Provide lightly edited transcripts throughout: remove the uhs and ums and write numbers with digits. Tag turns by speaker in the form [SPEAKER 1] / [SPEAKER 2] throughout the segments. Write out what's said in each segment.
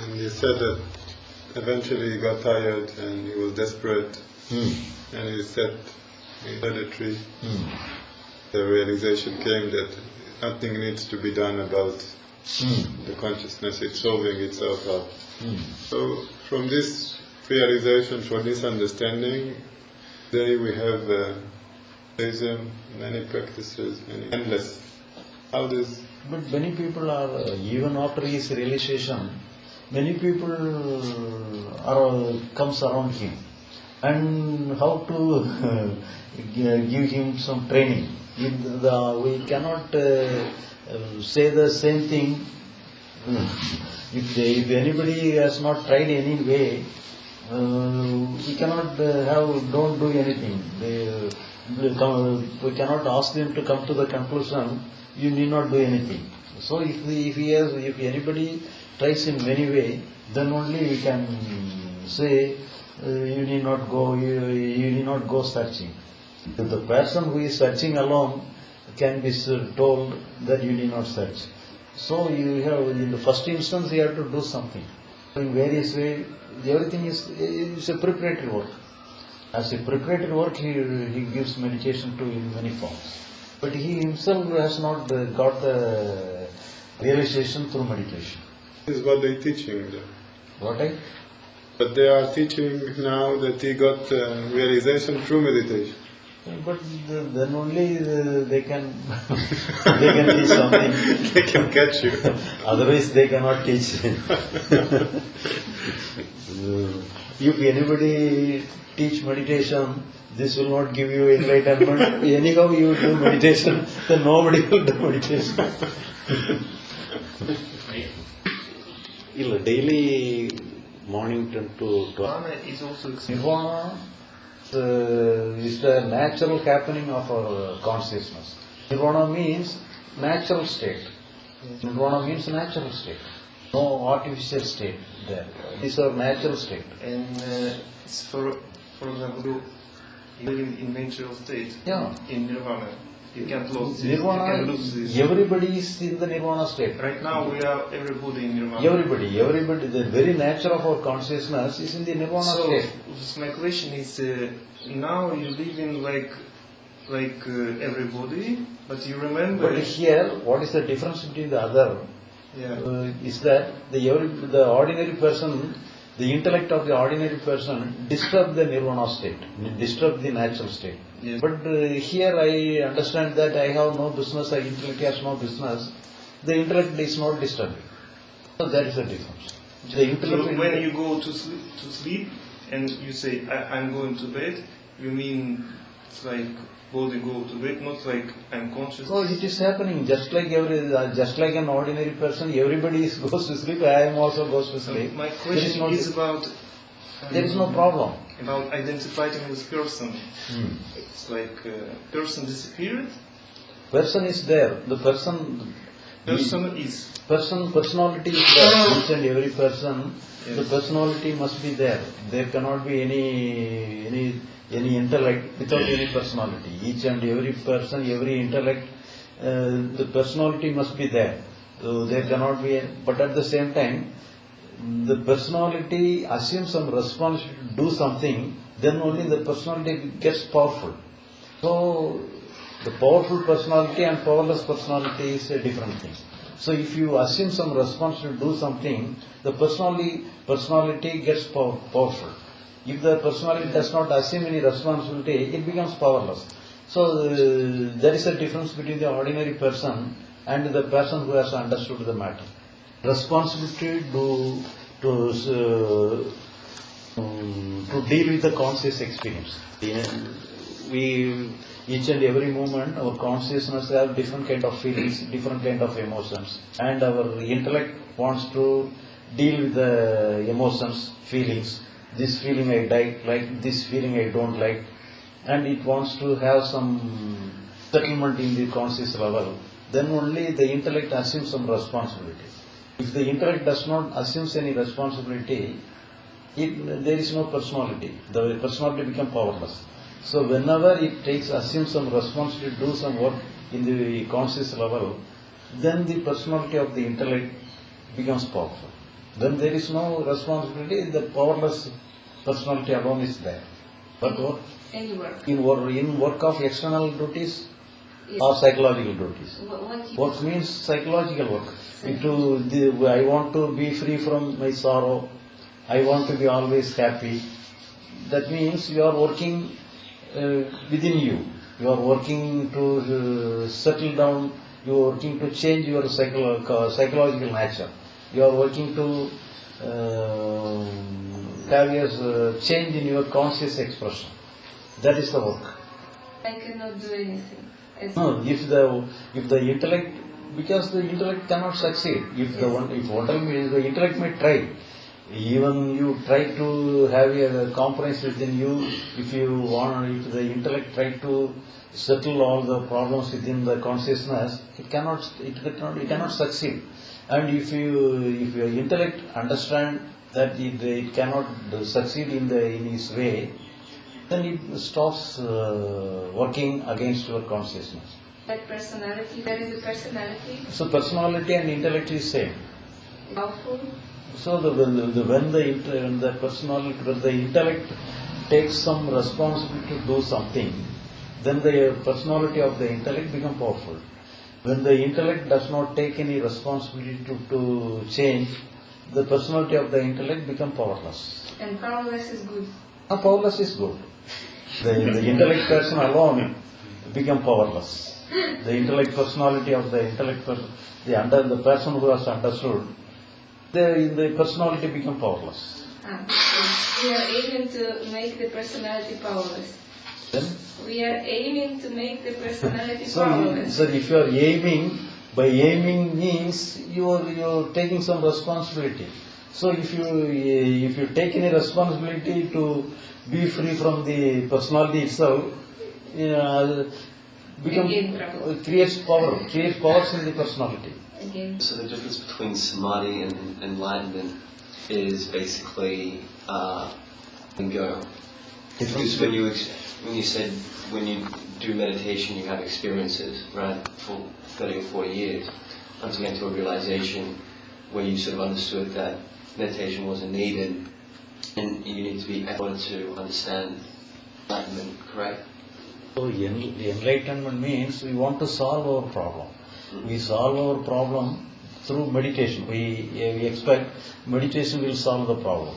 [SPEAKER 1] And he said that eventually he got tired and he was desperate, and he sat under the tree. The realization came that nothing needs to be done about the consciousness, it's solving itself out. So from this realization, from this understanding, today we have Buddhism, many practices, many endless. How does...
[SPEAKER 2] But many people are, even after his realization, many people comes around him. And how to give him some training. We cannot say the same thing. If anybody has not tried any way, we cannot don't do anything. We cannot ask them to come to the conclusion, you need not do anything. So if anybody tries in many way, then only we can say you need not go searching. If the person who is searching alone can be told that you need not search. So you have, in the first instance, you have to do something. In various ways, everything is a preparatory work. As a preparatory work, he gives meditation to in many forms. But he himself has not got the realization through meditation.
[SPEAKER 1] This is what they're teaching.
[SPEAKER 2] What
[SPEAKER 1] But they are teaching now that he got realization through meditation.
[SPEAKER 2] But then only they can teach something.
[SPEAKER 1] They can catch you.
[SPEAKER 2] Otherwise they cannot teach. If anybody teach meditation, this will not give you enlightenment. Anyhow you do meditation, then nobody will do meditation. Daily morning to
[SPEAKER 3] Nirvana is also
[SPEAKER 2] Nirvana is the natural happening of our consciousness. Nirvana means natural state. Nirvana means natural state. No artificial state there. It is our natural state.
[SPEAKER 3] And it's for example, you live in natural state.
[SPEAKER 2] Yeah.
[SPEAKER 3] In Nirvana. You can't lose
[SPEAKER 2] Nirvana,
[SPEAKER 3] this. You can lose this.
[SPEAKER 2] everybody is in the Nirvana state.
[SPEAKER 3] Right now we are everybody in Nirvana.
[SPEAKER 2] Everybody, the very nature of our consciousness is in the Nirvana state.
[SPEAKER 3] So my question is, now you live in like everybody, but you remember.
[SPEAKER 2] But here, what is the difference between the other?
[SPEAKER 3] Yeah.
[SPEAKER 2] Is that the ordinary person, the intellect of the ordinary person disturb the Nirvana state, disturb the natural state.
[SPEAKER 3] Yes.
[SPEAKER 2] But here I understand that I have no business, the intellect has no business. The intellect is not disturbing. So there is a difference. The intellect
[SPEAKER 3] So when you go to sleep and you say I'm going to bed, you mean it's like body go to bed, not like I'm conscious.
[SPEAKER 2] No, it is happening just like an ordinary person. Everybody goes to sleep. I am also goes to sleep.
[SPEAKER 3] My question is about.
[SPEAKER 2] There is no problem.
[SPEAKER 3] About identifying with person. It's like person disappeared.
[SPEAKER 2] Person is there. The person.
[SPEAKER 3] Personality is
[SPEAKER 2] there. Each and every person.
[SPEAKER 3] Yes.
[SPEAKER 2] The personality must be there. There cannot be any intellect without any personality. Each and every person, every intellect, the personality must be there. So there cannot be. But at the same time, the personality assumes some responsibility to do something, then only the personality gets powerful. So, the powerful personality and powerless personality is a different thing. So, if you assume some responsibility to do something, the personality gets powerful. If the personality does not assume any responsibility, it becomes powerless. So, there is a difference between the ordinary person and the person who has understood the matter. Responsibility to deal with the conscious experience. Each and every moment, our consciousness have different kind of feelings, different kind of emotions, and our intellect wants to deal with the emotions, feelings. This feeling I like, this feeling I don't like, and it wants to have some settlement in the conscious level. Then only the intellect assumes some responsibility. If the intellect does not assume any responsibility, there is no personality. The personality becomes powerless. So whenever it assumes some responsibility to do some work in the conscious level, then the personality of the intellect becomes powerful. When there is no responsibility, the powerless personality alone is there. But what?
[SPEAKER 4] Any work.
[SPEAKER 2] In work of external duties
[SPEAKER 4] Yes.
[SPEAKER 2] or psychological duties.
[SPEAKER 4] What you
[SPEAKER 2] Work means psychological work. I want to be free from my sorrow. I want to be always happy. That means you are working within you. You are working to settle down. You are working to change your psychological nature. You are working to have a change in your conscious expression. That is the work.
[SPEAKER 4] I cannot do anything.
[SPEAKER 2] No, if the intellect, because the intellect cannot succeed. If the intellect may try, even you try to have a compromise within you. If the intellect try to settle all the problems within the consciousness, it cannot succeed. And if your intellect understand that it cannot succeed in its way, then it stops working against your consciousness.
[SPEAKER 4] Like personality, there is a personality.
[SPEAKER 2] So personality and intellect is same.
[SPEAKER 4] Powerful.
[SPEAKER 2] So when the intellect takes some responsibility to do something, then the personality of the intellect becomes powerful. When the intellect does not take any responsibility to change, the personality of the intellect becomes powerless.
[SPEAKER 4] And powerless is good.
[SPEAKER 2] Powerless is good. The intellect person alone become powerless. The intellect personality of the intellect person, the person who has understood, the personality become powerless.
[SPEAKER 4] So we are aiming to make the personality powerless.
[SPEAKER 2] Then,
[SPEAKER 4] we are aiming to make the personality powerless.
[SPEAKER 2] So if you are by aiming means you are taking some responsibility. So if you take any responsibility to be free from the personality itself, creates powers in the personality.
[SPEAKER 4] Again.
[SPEAKER 5] So the difference between samadhi and enlightenment is basically letting go. Because when you said when you do meditation you have experiences, right, for 30 or 40 years, until you get to a realization where you sort of understood that meditation wasn't needed and you need to be able to understand enlightenment, correct?
[SPEAKER 2] So enlightenment means we want to solve our problem. We solve our problem through meditation. We expect meditation will solve the problem.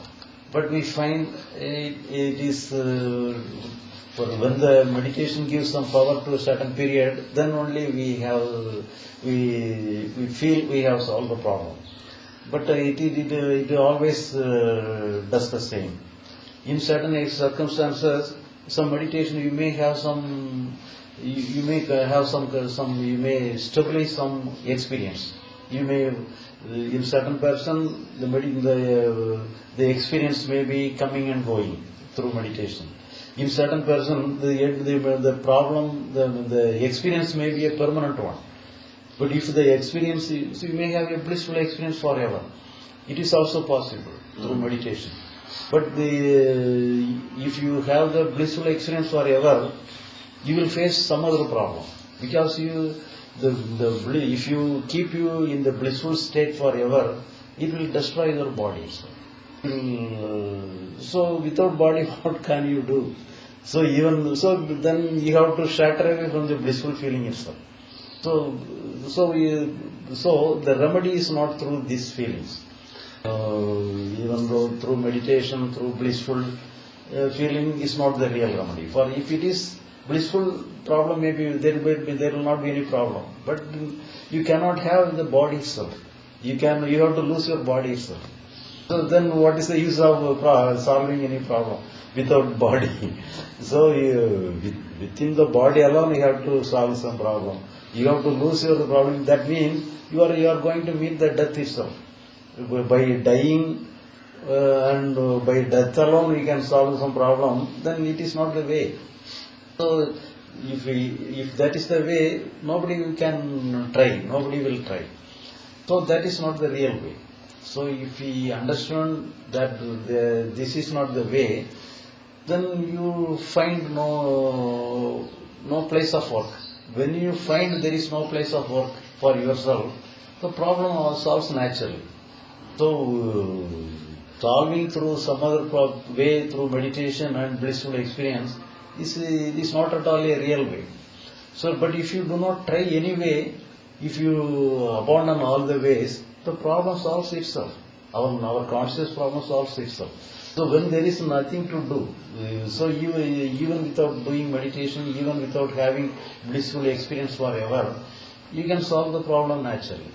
[SPEAKER 2] But we find it is when the meditation gives some power to a certain period, then only we feel we have solved the problem. But it always does the same. In certain circumstances, some meditation you may have you may stabilize some experience. You may, in certain person, the experience may be coming and going through meditation. In certain person, the problem, the experience may be a permanent one. But if the experience, so you may have a blissful experience forever. It is also possible through meditation. But if you have the blissful experience forever, you will face some other problem. Because if you keep you in the blissful state forever, it will destroy your body. So without body, what can you do? So then you have to shatter away from the blissful feeling itself. So the remedy is not through these feelings. Even though through meditation, through blissful feeling is not the real remedy. For if it is blissful problem, maybe there will not be any problem. But you cannot have the body itself. You have to lose your body itself. So then what is the use of solving any problem without body? So within the body alone you have to solve some problem. You have to lose your problem. That means you are going to meet the death itself. By dying and by death alone we can solve some problem, then it is not the way. So if that is the way, nobody can try, nobody will try. So that is not the real way. So if we understand that this is not the way, then you find no place of work. When you find there is no place of work for yourself, the problem solves naturally. So, solving through some other way, through meditation and blissful experience, is not at all a real way. So, but if you do not try any way, if you abandon all the ways, the problem solves itself. Our conscious problem solves itself. So when there is nothing to do, so you, even without doing meditation, even without having blissful experience forever, you can solve the problem naturally.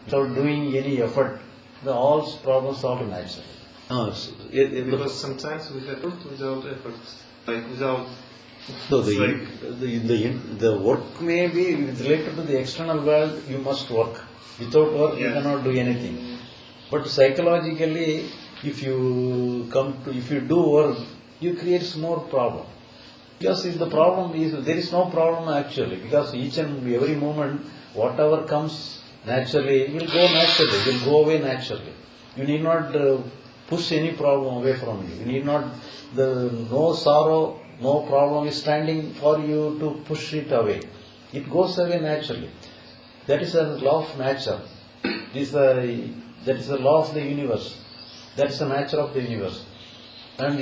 [SPEAKER 2] Without doing any effort, all problems solved naturally.
[SPEAKER 3] Because sometimes we have worked without effort, like without.
[SPEAKER 2] So
[SPEAKER 3] It's
[SPEAKER 2] the work may be related to the external world. You must work. Without work, you
[SPEAKER 3] Yeah.
[SPEAKER 2] cannot do anything. But psychologically, if you do work, you create more problem. Because if the problem is, there is no problem actually, because each and every moment, whatever comes naturally, will go naturally, will go away naturally. You need not push any problem away from you. You need not, no sorrow, no problem is standing for you to push it away. It goes away naturally. That is a law of nature. That is the law of the universe. That is the nature of the universe. And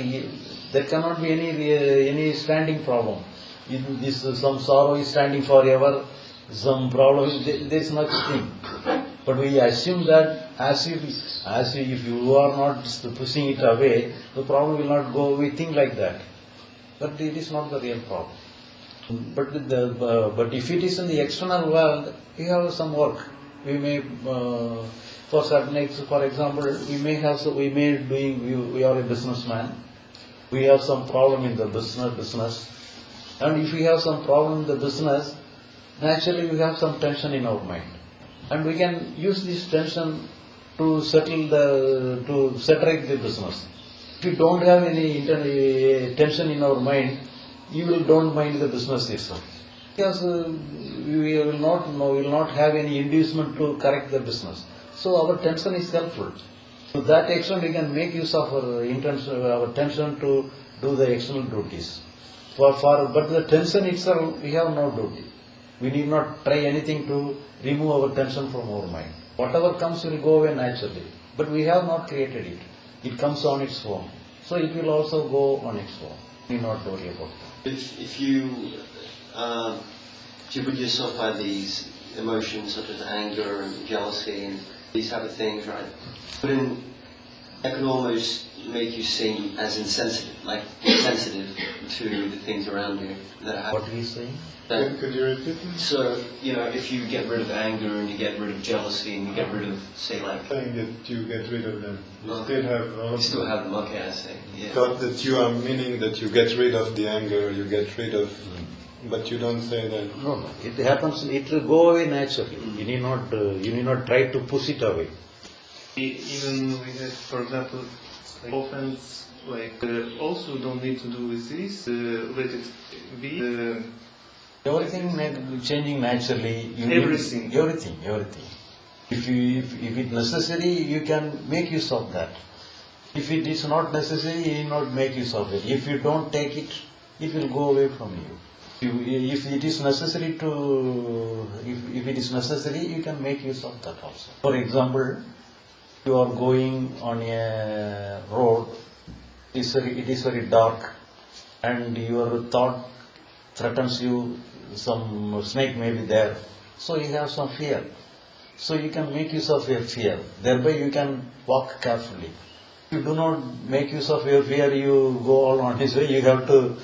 [SPEAKER 2] there cannot be any standing problem. Some sorrow is standing forever, some problem, there is no such thing. But we assume that as if you are not pushing it away, the problem will not go. We think like that. But it is not the real problem. But if it is in the external world, we have some work. We may, for example, we are a businessman. We have some problem in the business. And if we have some problem in the business, naturally we have some tension in our mind. And we can use this tension to saturate the business. If you don't have any tension in our mind, you don't mind the business itself. Because we will not have any inducement to correct the business. So our tension is helpful. To that extent, we can make use of our tension to do the external duties. But the tension itself, we have no duty. We need not try anything to remove our tension from our mind. Whatever comes will go away naturally. But we have not created it. It comes on its own. So it will also go on its own. We need not worry about that.
[SPEAKER 5] If you put yourself by these emotions such as anger and jealousy and these type of things, right? But that could almost make you seem as insensitive, like insensitive to the things around you that are happening.
[SPEAKER 2] What are you saying?
[SPEAKER 1] Could you repeat it?
[SPEAKER 5] So, if you get rid of anger and you get rid of jealousy and you get rid of, say, like...
[SPEAKER 1] Saying that you get rid of them. You
[SPEAKER 5] You still have them, okay, I see. Yeah.
[SPEAKER 1] thought that you are meaning that you get rid of the anger, you get rid of, but you don't say that.
[SPEAKER 2] No. It happens. It will go away naturally. You need not try to push it away.
[SPEAKER 3] Even we have, for example, like offense, also don't need to do with this. Let it be.
[SPEAKER 2] Everything changing naturally.
[SPEAKER 3] Everything.
[SPEAKER 2] Everything. If it necessary, you can make use of that. If it is not necessary, you not make use of it. If you don't take it, it will go away from you. If it is necessary, you can make use of that also. For example, you are going on a road. It is very dark, and your thought threatens you. Some snake may be there, so you have some fear. So you can make use of your fear. Thereby you can walk carefully. If you do not make use of your fear, you go all on this way. You have to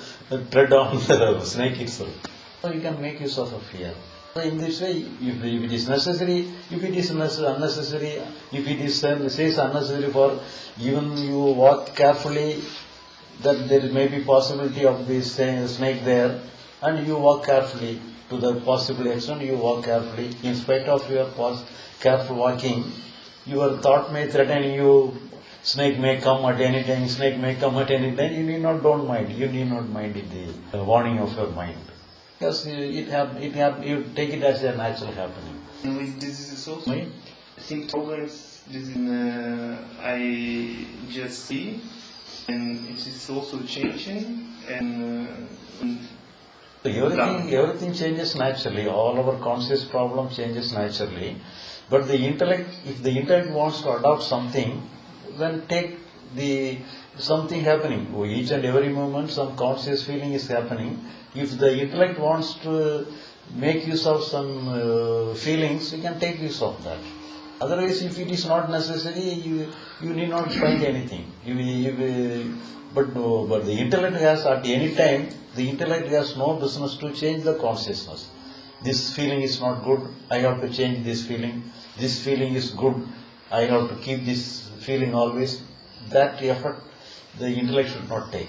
[SPEAKER 2] tread on the snake itself. So you can make use of a fear. So in this way, if it is necessary, if it is unnecessary, if it is says unnecessary for even you walk carefully, that there may be possibility of this snake there, and you walk carefully to the possible extent. You walk carefully in spite of your careful walking. Your thought may threaten you. Snake may come at any time. Snake may come at any time. You don't mind. You need not mind the warning of your mind. Because you take it as a natural happening.
[SPEAKER 3] And with diseases also, I think problems I just see, and it is also changing, and
[SPEAKER 2] So everything changes naturally. All our conscious problem changes naturally. But the intellect, if the intellect wants to adopt something, then take the something happening. Each and every moment some conscious feeling is happening. If the intellect wants to make use of some feelings, you can take use of that. Otherwise, if it is not necessary, you need not find anything. But the intellect has, at any time, the intellect has no business to change the consciousness. This feeling is not good, I have to change this feeling. This feeling is good, I have to keep this feeling always. That effort the intellect should not take.